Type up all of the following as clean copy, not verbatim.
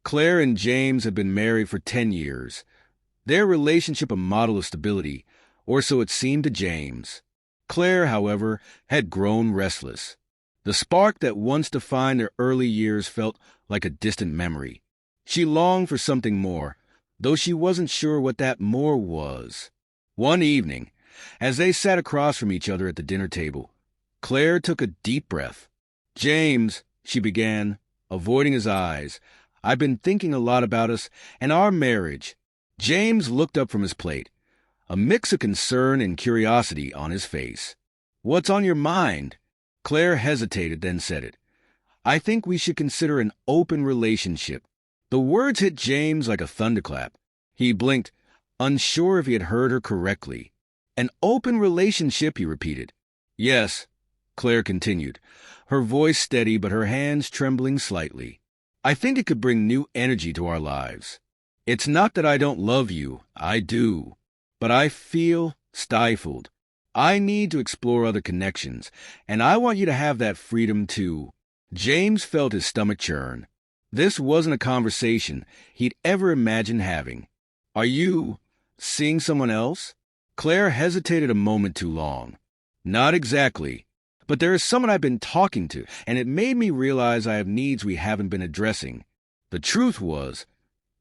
Claire and James had been married for 10 years. Their relationship a model of stability, or so it seemed to James. Claire, however, had grown restless. The spark that once defined their early years felt like a distant memory. She longed for something more, though she wasn't sure what that more was. One evening, as they sat across from each other at the dinner table, Claire took a deep breath. "James," she began, avoiding his eyes, "I've been thinking a lot about us and our marriage." James looked up from his plate, a mix of concern and curiosity on his face. "What's on your mind?" Claire hesitated, then said it. "I think we should consider an open relationship." The words hit James like a thunderclap. He blinked, unsure if he had heard her correctly. "An open relationship," he repeated. "Yes," Claire continued, her voice steady but her hands trembling slightly. "I think it could bring new energy to our lives. It's not that I don't love you, I do, but I feel stifled. I need to explore other connections, and I want you to have that freedom too." James felt his stomach churn. This wasn't a conversation he'd ever imagined having. "Are you seeing someone else?" Claire hesitated a moment too long. "Not exactly, but there is someone I've been talking to, and it made me realize I have needs we haven't been addressing." The truth was,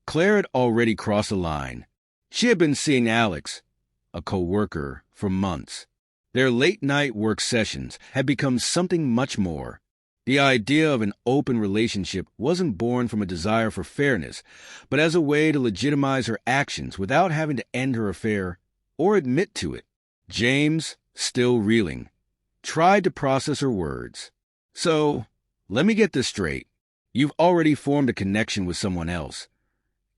Claire had already crossed the line. She had been seeing Alex, a co-worker, for months. Their late-night work sessions had become something much more. The idea of an open relationship wasn't born from a desire for fairness, but as a way to legitimize her actions without having to end her affair or admit to it. James, still reeling, tried to process her words. "So, let me get this straight. You've already formed a connection with someone else,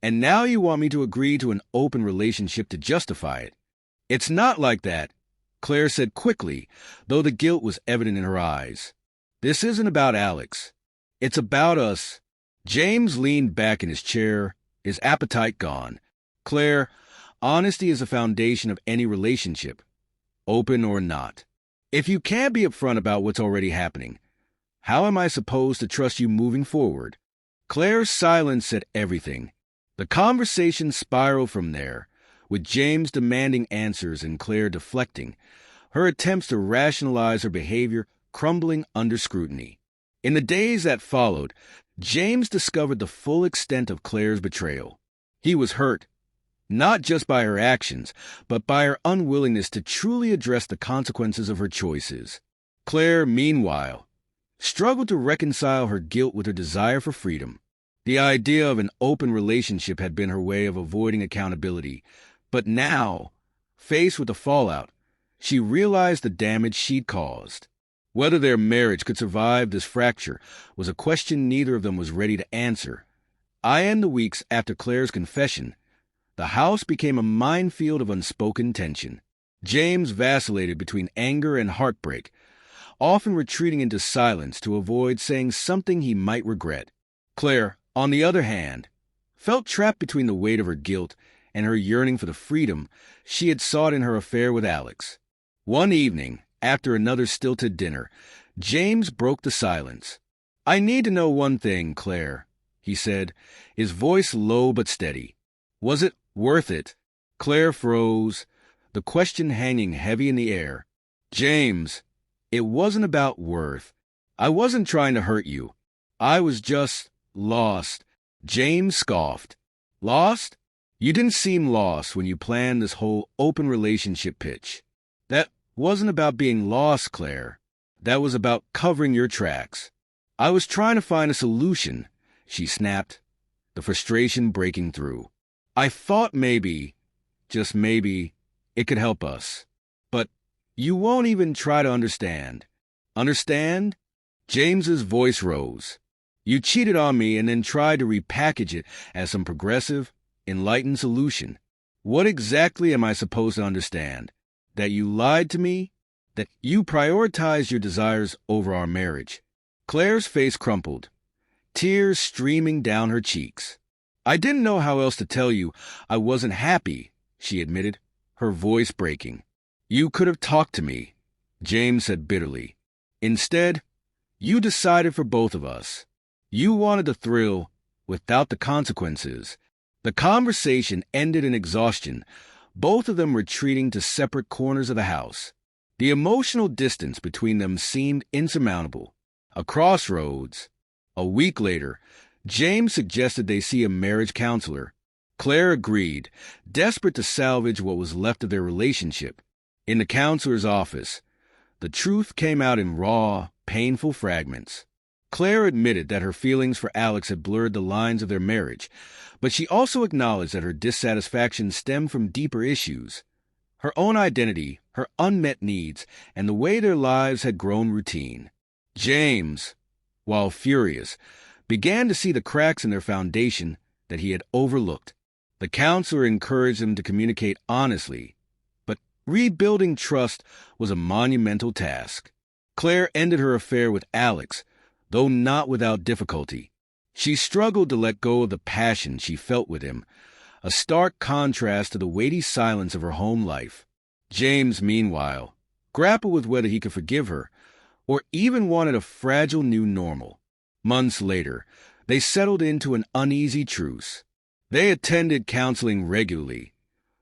and now you want me to agree to an open relationship to justify it." "It's not like that," Claire said quickly, though the guilt was evident in her eyes. "This isn't about Alex. It's about us." James leaned back in his chair, his appetite gone. "Claire, honesty is the foundation of any relationship, open or not. If you can't be upfront about what's already happening, how am I supposed to trust you moving forward?" Claire's silence said everything. The conversation spiraled from there, with James demanding answers and Claire deflecting, her attempts to rationalize her behavior crumbling under scrutiny. In the days that followed, James discovered the full extent of Claire's betrayal. He was hurt, not just by her actions, but by her unwillingness to truly address the consequences of her choices. Claire, meanwhile, struggled to reconcile her guilt with her desire for freedom. The idea of an open relationship had been her way of avoiding accountability, but now, faced with the fallout, she realized the damage she'd caused. Whether their marriage could survive this fracture was a question neither of them was ready to answer. In the weeks after Claire's confession, the house became a minefield of unspoken tension. James vacillated between anger and heartbreak, often retreating into silence to avoid saying something he might regret. Claire, on the other hand, felt trapped between the weight of her guilt and her yearning for the freedom she had sought in her affair with Alex. One evening, after another stilted dinner, James broke the silence. "I need to know one thing, Claire," he said, his voice low but steady. "Was it worth it?" Claire froze, the question hanging heavy in the air. "James, it wasn't about worth. I wasn't trying to hurt you. I was just lost." James scoffed. "Lost? You didn't seem lost when you planned this whole open relationship pitch. That wasn't about being lost, Claire. That was about covering your tracks." "I was trying to find a solution," she snapped, the frustration breaking through. "I thought maybe, just maybe, it could help us. But you won't even try to understand." "Understand?" James's voice rose. "You cheated on me and then tried to repackage it as some progressive, enlightened solution. What exactly am I supposed to understand? That you lied to me? That you prioritized your desires over our marriage?" Claire's face crumpled, tears streaming down her cheeks. "I didn't know how else to tell you I wasn't happy," she admitted, her voice breaking. "You could have talked to me," James said bitterly. "Instead, you decided for both of us. You wanted the thrill without the consequences. The conversation ended in exhaustion, both of them retreating to separate corners of the house. The emotional distance between them seemed insurmountable. A crossroads. A week later, James suggested they see a marriage counselor. Claire agreed, desperate to salvage what was left of their relationship. In the counselor's office, the truth came out in raw, painful fragments. Claire admitted that her feelings for Alex had blurred the lines of their marriage, but she also acknowledged that her dissatisfaction stemmed from deeper issues. Her own identity, her unmet needs, and the way their lives had grown routine. James, while furious, began to see the cracks in their foundation that he had overlooked. The counselor encouraged him to communicate honestly, but rebuilding trust was a monumental task. Claire ended her affair with Alex, though not without difficulty. She struggled to let go of the passion she felt with him, a stark contrast to the weighty silence of her home life. James, meanwhile, grappled with whether he could forgive her, or even wanted a fragile new normal. Months later, they settled into an uneasy truce. They attended counseling regularly,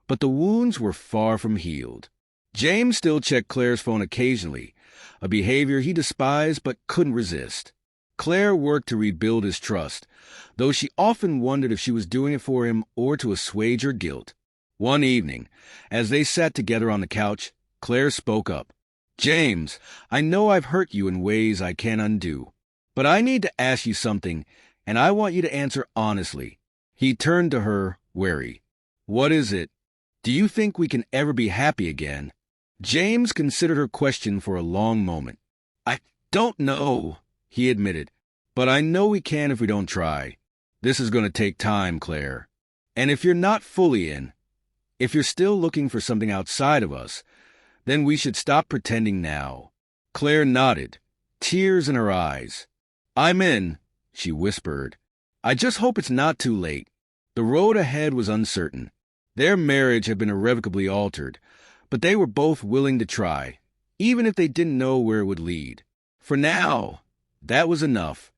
but the wounds were far from healed. James still checked Claire's phone occasionally, a behavior he despised but couldn't resist. Claire worked to rebuild his trust, though she often wondered if she was doing it for him or to assuage her guilt. One evening, as they sat together on the couch, Claire spoke up. "James, I know I've hurt you in ways I can't undo, but I need to ask you something, and I want you to answer honestly." He turned to her, wary. "What is it? Do you think we can ever be happy again?" James considered her question for a long moment. "I don't know," he admitted, "but I know we can if we don't try. This is going to take time, Claire. And if you're not fully in, if you're still looking for something outside of us, then we should stop pretending now." Claire nodded, tears in her eyes. "I'm in," she whispered. "I just hope it's not too late." The road ahead was uncertain. Their marriage had been irrevocably altered, but they were both willing to try, even if they didn't know where it would lead. For now, that was enough.